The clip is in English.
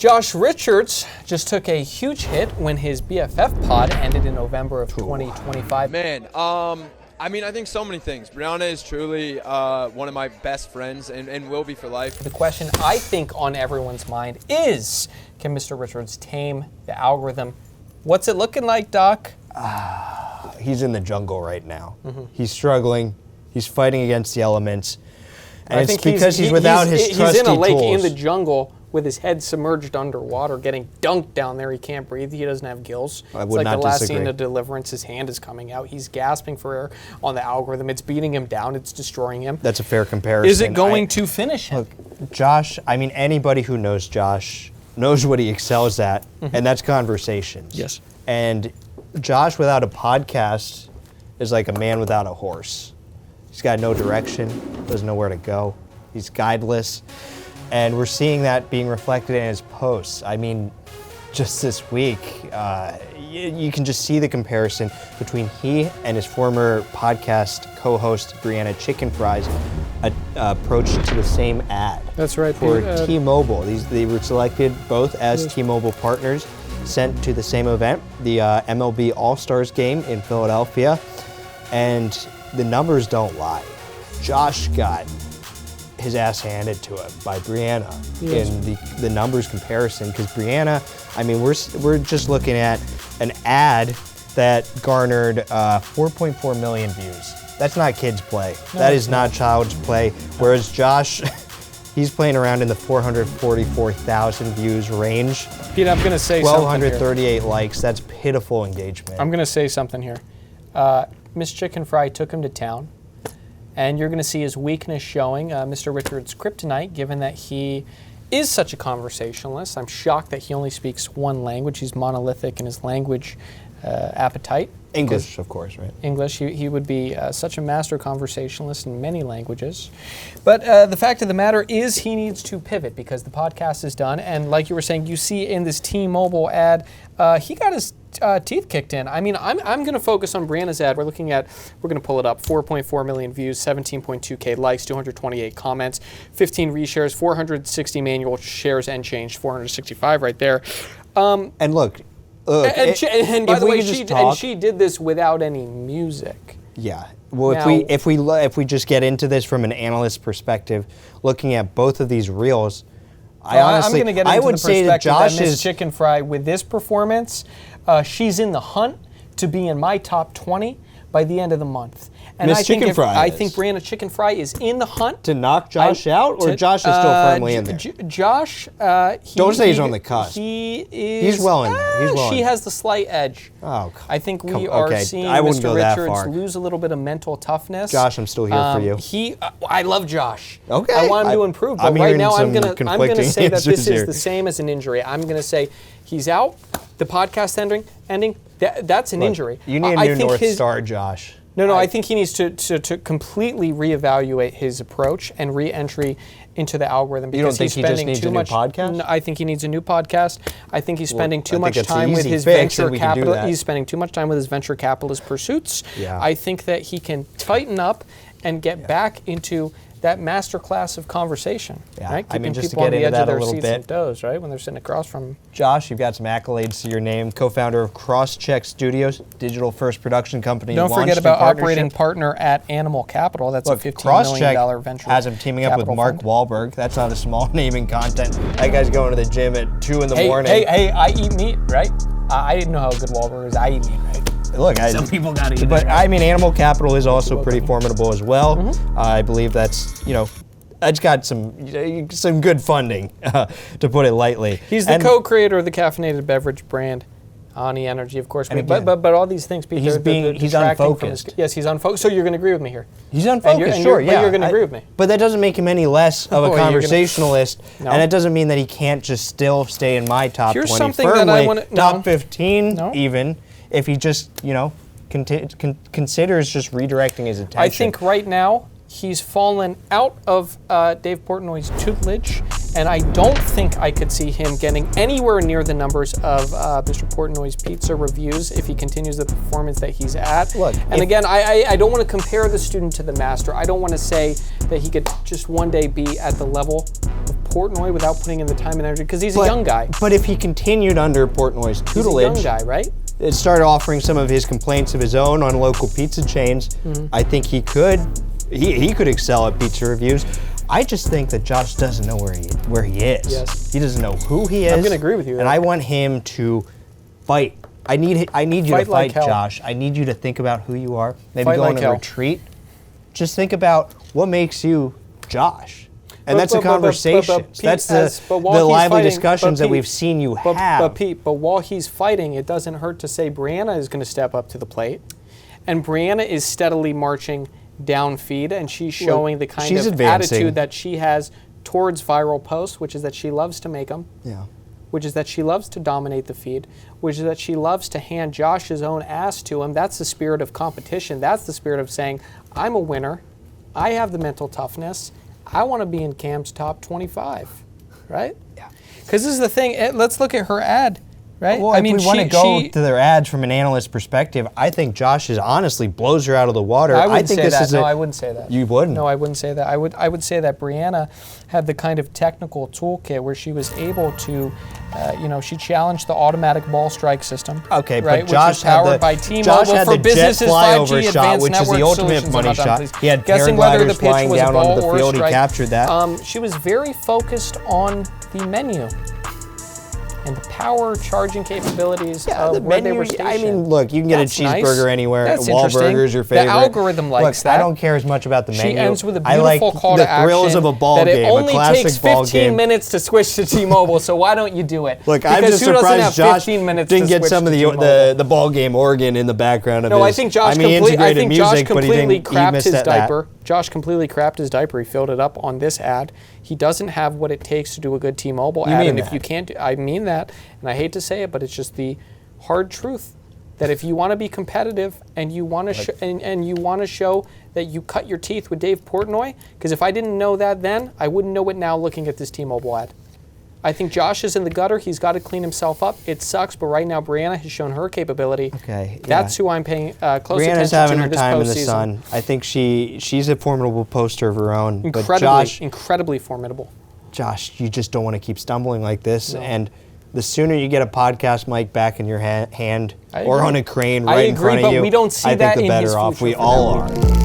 Josh Richards just took a huge hit when his BFF pod ended in November of 2025. Man, I mean, I think so many things. Brianna is truly one of my best friends and will be for life. The question I think on everyone's mind is, can Mr. Richards tame the algorithm? What's it looking like, Doc? He's in the jungle right now. He's struggling. He's fighting against the elements. And it's because he's without his trusty tools. He's in a lake in the jungle with his head submerged underwater, getting dunked down there. He can't breathe. He doesn't have gills. I would it's like not the last disagree. scene of Deliverance. His hand is coming out. He's gasping for air on the algorithm. It's beating him down. It's destroying him. That's a fair comparison. Is it going to finish him? Look, Josh, I mean, anybody who knows Josh knows what he excels at, and that's conversations. Yes. And Josh without a podcast is like a man without a horse. He's got no direction, doesn't know where to go. He's guideless. And we're seeing that being reflected in his posts. I mean, just this week, you can just see the comparison between he and his former podcast co-host, Brianna Chicken Fries, approach to the same ad. That's right. For T-Mobile. They were selected both as T-Mobile partners, sent to the same event, the MLB All-Stars game in Philadelphia. And the numbers don't lie. Josh got his ass handed to him by Brianna in the numbers comparison, because Brianna, I mean, we're just looking at an ad that garnered 4.4 million views. That's not kids play. No, that is not child's play. Whereas Josh, he's playing around in the 444,000 views range. Pete, I'm going to say something here. 1,238 likes. That's pitiful engagement. I'm going to say something here. Miss Chicken Fry took him to town. And you're going to see his weakness showing. Mr. Richards' kryptonite, given that he is such a conversationalist. I'm shocked that he only speaks one language. He's monolithic in his language appetite. English, of course, right? English. He would be such a master conversationalist in many languages. But the fact of the matter is he needs to pivot because the podcast is done. And like you were saying, you see in this T-Mobile ad, he got his teeth kicked in. I mean, I'm going to focus on Brianna's ad. We're going to pull it up. 4.4 million views, 17.2K likes, 228 comments, 15 reshares, 460 manual shares and changed, 465 right there. And look, and by the way, she did this without any music. Yeah. Well, now, if we just get into this from an analyst perspective, looking at both of these reels, I'm going to get into the perspective that Miss Chicken Fry, with this performance, she's in the hunt to be in my top 20 by the end of the month. And I think Brianna Chicken Fry is in the hunt to knock Josh out, or Josh is still firmly in there. Josh, don't say he's on the cusp. He's well in there. She has the slight edge. Oh, I think we are seeing Mr. Richards lose a little bit of mental toughness. Josh, I'm still here for you. I love Josh. Okay, I want him to improve, but right now I'm gonna say that this is the same as an injury. I'm gonna say he's out. The podcast ending. That's an injury. You need a new North Star, Josh. No, I think he needs to completely reevaluate his approach and re-entry into the algorithm. Because you don't think he just needs a new podcast? No, I think he needs a new podcast. I think he's spending too much time with his venture capital. He's spending too much time with his venture capitalist pursuits. Yeah. I think that he can tighten up and get back into that master class of conversation, right? Keeping just people to get on the into edge of that a their little seats bit. and toes, right? When they're sitting across from Josh, you've got some accolades to your name. Co-founder of CrossCheck Studios, digital-first production company. Don't forget about operating partner at Animal Capital. That's a $15 million venture. Has him teaming up with Mark Wahlberg. That's not a small name in content. That guy's going to the gym at 2 in the morning. Hey, I eat meat, right? I didn't know how good Wahlberg is. I eat meat, right? Look, some people got to eat But it, right? I mean, Animal Capital is also pretty formidable as well. I believe that's, it's got some good funding, to put it lightly. He's the co-creator of the caffeinated beverage brand, Ani Energy, of course. But all these things, he's unfocused. Yes, he's unfocused. So you're going to agree with me here? He's unfocused, But you're going to agree with me. But that doesn't make him any less of a conversationalist, and it doesn't mean that he can't just still stay in my top 20 something firmly, that I want to top 15 even, if he just considers just redirecting his attention. I think right now he's fallen out of Dave Portnoy's tutelage, and I don't think I could see him getting anywhere near the numbers of Mr. Portnoy's pizza reviews if he continues the performance that he's at. Look, and again, I don't want to compare the student to the master. I don't want to say that he could just one day be at the level of Portnoy without putting in the time and energy? Because he's a young guy. But if he continued under Portnoy's tutelage, He's a young guy, right? it started offering some of his complaints of his own on local pizza chains, I think he could excel at pizza reviews. I just think that Josh doesn't know where he is. Yes. He doesn't know who he is. I'm gonna agree with you And there. I want him to fight. I need you to Fight like fight, hell. Josh. I need you to think about who you are. Maybe Fight go like on a hell. retreat. Just think about what makes you Josh. And that's a conversation. Pete, That's but while the he's lively fighting- discussions but that Pete, we've seen you But have. Pete, while he's fighting, it doesn't hurt to say Brianna is going to step up to the plate, and Brianna is steadily marching down feed, and she's showing the kind she's of advancing. attitude that she has towards viral posts, which is that she loves to make them, Yeah. which is that she loves to dominate the feed, which is that she loves to hand Josh's own ass to him. That's the spirit of competition. That's the spirit of saying, I'm a winner. I have the mental toughness. I want to be in Cam's top 25, right? Yeah. Because this is the thing. Let's look at her ad, right? Well, if we want to go to their ads from an analyst perspective, I think Josh honestly blows her out of the water. I wouldn't think say this that. is No, I wouldn't say that. You wouldn't? No, I wouldn't say that. I would say that Brianna had the kind of technical toolkit where she was able to, she challenged the automatic ball strike system. Okay, right, but Josh which is powered by Josh T-Mobile had for the jet businesses, flyover 5G, shot, advanced which is the network ultimate solutions. money I'm not done, shot. please. He had Guessing whether the paragliders pitch flying was a down ball onto the or a field. He strike. captured that. She was very focused on the menu and the power charging capabilities of where they were stationed. I mean, look, you can get That's a cheeseburger nice. anywhere. That's Wahlburger's your interesting. favorite. The algorithm likes look, that. I don't care as much about the menu. She ends with a I like beautiful call to the thrills action of a ball that game, it only a classic takes ball 15 game. minutes to switch to T-Mobile, so why don't you do it? Look, I'm Because just who doesn't have surprised Josh 15 minutes didn't to get switch some of to the T-Mobile? ball game organ in the background of No, his. I think Josh he integrated completely music, but he didn't. He crapped missed his that. diaper. Josh completely crapped his diaper. He filled it up on this ad. He doesn't have what it takes to do a good T-Mobile ad. mean And if that. you can't, I mean that, and I hate to say it, but it's just the hard truth that if you want to be competitive and you want to and you want to show that you cut your teeth with Dave Portnoy, because if I didn't know that then, I wouldn't know it now looking at this T-Mobile ad. I think Josh is in the gutter. He's got to clean himself up. It sucks, but right now Brianna has shown her capability. Okay, That's who I'm paying close Brianna's attention having to her in this time in the postseason. sun. I think she's a formidable poster of her own. But Incredibly formidable. Josh, you just don't want to keep stumbling like this. No. And the sooner you get a podcast mic back in your hand I or agree. on a crane I right in agree, front but of you, we don't see I think that the in better his off future we for all that are. reason.